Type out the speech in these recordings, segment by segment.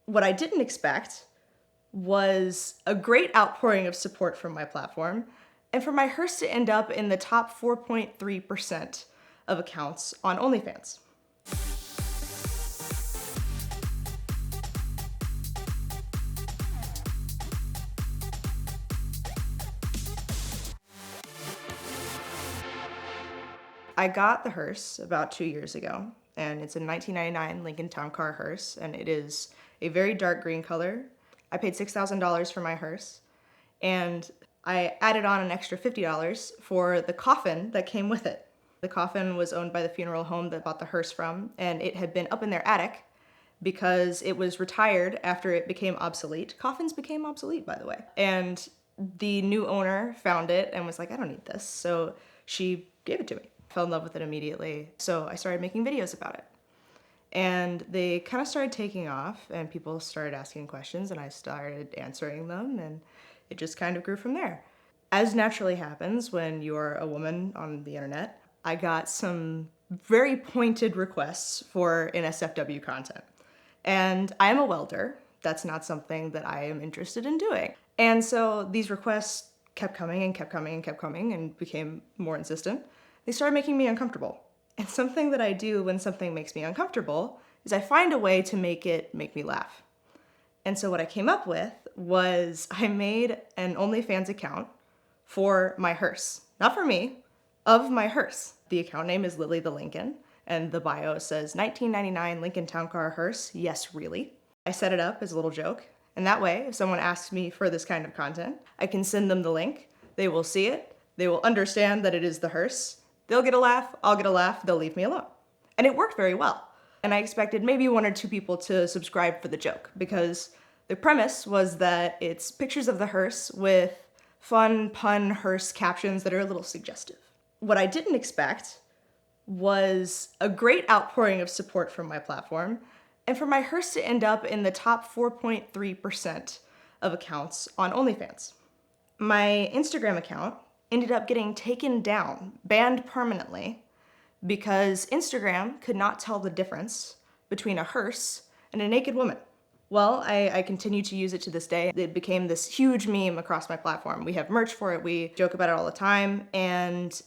What I didn't expect was a great outpouring of support from my platform, and for my hearse to end up in the top 4.3% of accounts on OnlyFans. I got the hearse about 2 years ago, and it's a 1999 Lincoln Town Car hearse, and it is a very dark green color. I paid $6,000 for my hearse, and I added on an extra $50 for the coffin that came with it. The coffin was owned by the funeral home that I bought the hearse from, and it had been up in their attic because it was retired after it became obsolete. Coffins became obsolete, by the way. And the new owner found it and was like, I don't need this. So she gave it to me. Fell in love with it immediately. So I started making videos about it. And they kind of started taking off, and people started asking questions, and I started answering them, and it just kind of grew from there. As naturally happens when you're a woman on the internet, I got some very pointed requests for NSFW content. And I am a welder. That's not something that I am interested in doing. And so these requests kept coming and kept coming and kept coming and became more insistent. They started making me uncomfortable. And something that I do when something makes me uncomfortable is I find a way to make it make me laugh. And so what I came up with was I made an OnlyFans account for my hearse. Not for me, of my hearse. The account name is Lily the Lincoln, and the bio says 1999 Lincoln Town Car hearse, yes really. I set it up as a little joke, and that way, if someone asks me for this kind of content, I can send them the link, they will see it, they will understand that it is the hearse, they'll get a laugh, I'll get a laugh, they'll leave me alone. And it worked very well. And I expected maybe 1 or 2 people to subscribe for the joke, because the premise was that it's pictures of the hearse with fun pun hearse captions that are a little suggestive. What I didn't expect was a great outpouring of support from my platform, and for my hearse to end up in the top 4.3% of accounts on OnlyFans. My Instagram account ended up getting taken down, banned permanently, because Instagram could not tell the difference between a hearse and a naked woman. Well, I continue to use it to this day. It became this huge meme across my platform. We have merch for it, we joke about it all the time, and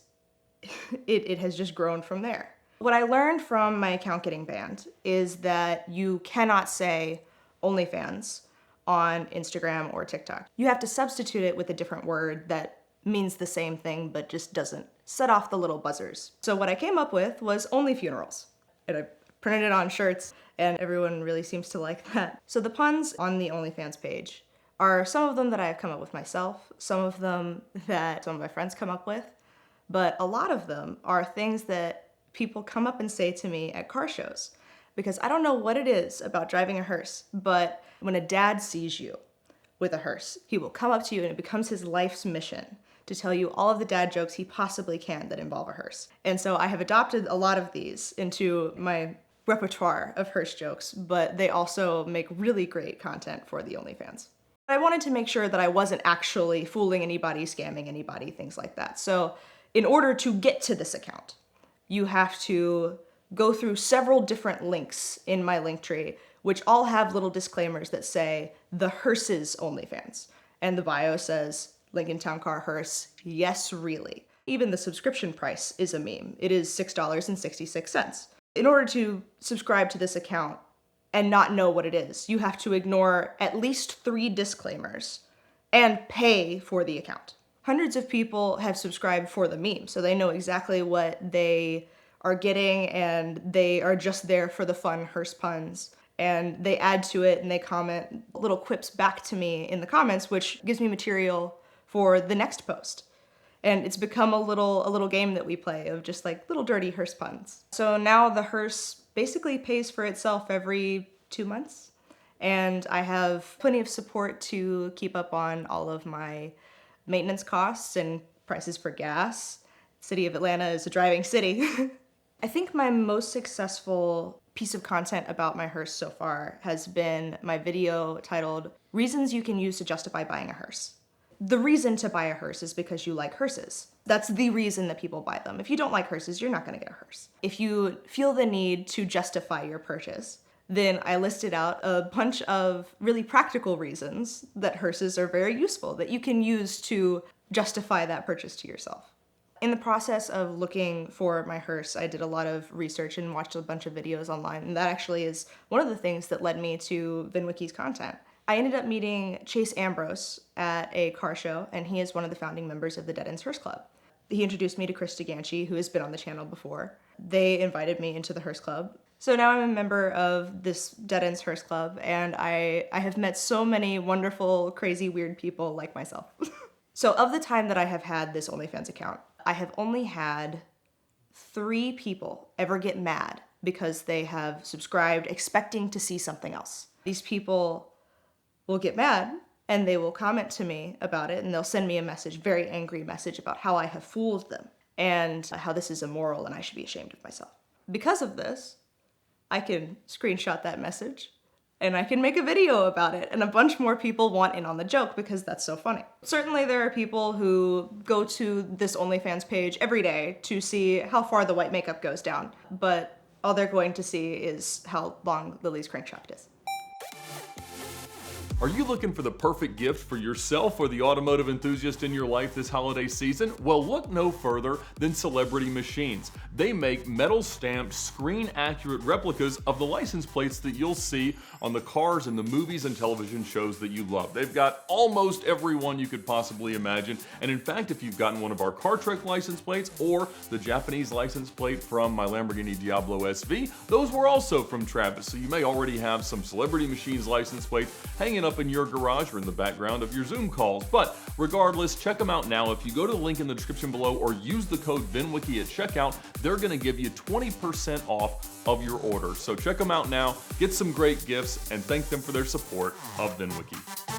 it has just grown from there. What I learned from my account getting banned is that you cannot say OnlyFans on Instagram or TikTok. You have to substitute it with a different word that means the same thing but just doesn't set off the little buzzers. So what I came up with was Only Funerals. And I printed it on shirts, and everyone really seems to like that. So the puns on the OnlyFans page are some of them that I've come up with myself, some of them that some of my friends come up with, but a lot of them are things that people come up and say to me at car shows. Because I don't know what it is about driving a hearse, but when a dad sees you with a hearse, he will come up to you and it becomes his life's mission to tell you all of the dad jokes he possibly can that involve a hearse. And so I have adopted a lot of these into my repertoire of hearse jokes, but they also make really great content for the OnlyFans. I wanted to make sure that I wasn't actually fooling anybody, scamming anybody, things like that. So in order to get to this account, you have to go through several different links in my link tree, which all have little disclaimers that say the hearse's OnlyFans. And the bio says Lincoln Town Car hearse, yes really. Even the subscription price is a meme. It is $6.66. In order to subscribe to this account and not know what it is, you have to ignore at least 3 disclaimers and pay for the account. Hundreds of people have subscribed for the meme, so they know exactly what they are getting, and they are just there for the fun hearse puns. And they add to it and they comment little quips back to me in the comments, which gives me material for the next post. And it's become a little game that we play of just like little dirty hearse puns. So now the hearse basically pays for itself every 2 months. And I have plenty of support to keep up on all of my maintenance costs and prices for gas. City of Atlanta is a driving city. I think my most successful piece of content about my hearse so far has been my video titled Reasons You Can Use to Justify Buying a Hearse. The reason to buy a hearse is because you like hearses. That's the reason that people buy them. If you don't like hearses, you're not gonna get a hearse. If you feel the need to justify your purchase, then I listed out a bunch of really practical reasons that hearses are very useful, that you can use to justify that purchase to yourself. In the process of looking for my hearse, I did a lot of research and watched a bunch of videos online, and that actually is one of the things that led me to VINwiki's content. I ended up meeting Chase Ambrose at a car show, and he is one of the founding members of the Dead Ends Hearse Club. He introduced me to Chris DeGanchi, who has been on the channel before. They invited me into the Hearse Club. So now I'm a member of this Dead Ends Hearse Club, and I have met so many wonderful, crazy, weird people like myself. So of the time that I have had this OnlyFans account, I have only had 3 people ever get mad because they have subscribed expecting to see something else. These people will get mad and they will comment to me about it, and they'll send me a message, very angry message, about how I have fooled them and how this is immoral and I should be ashamed of myself. Because of this, I can screenshot that message and I can make a video about it, and a bunch more people want in on the joke because that's so funny. Certainly there are people who go to this OnlyFans page every day to see how far the white makeup goes down, but all they're going to see is how long Lily's crankshaft is. Are you looking for the perfect gift for yourself or the automotive enthusiast in your life this holiday season? Well, look no further than Celebrity Machines. They make metal stamped, screen accurate replicas of the license plates that you'll see on the cars in the movies and television shows that you love. They've got almost every one you could possibly imagine. And in fact, if you've gotten one of our Car Trek license plates or the Japanese license plate from my Lamborghini Diablo SV, those were also from Travis. So you may already have some Celebrity Machines license plates hanging up in your garage or in the background of your Zoom calls. But regardless, check them out now. If you go to the link in the description below or use the code VINwiki at checkout, they're going to give you 20% off of your order. So check them out now, get some great gifts, and thank them for their support of VINwiki.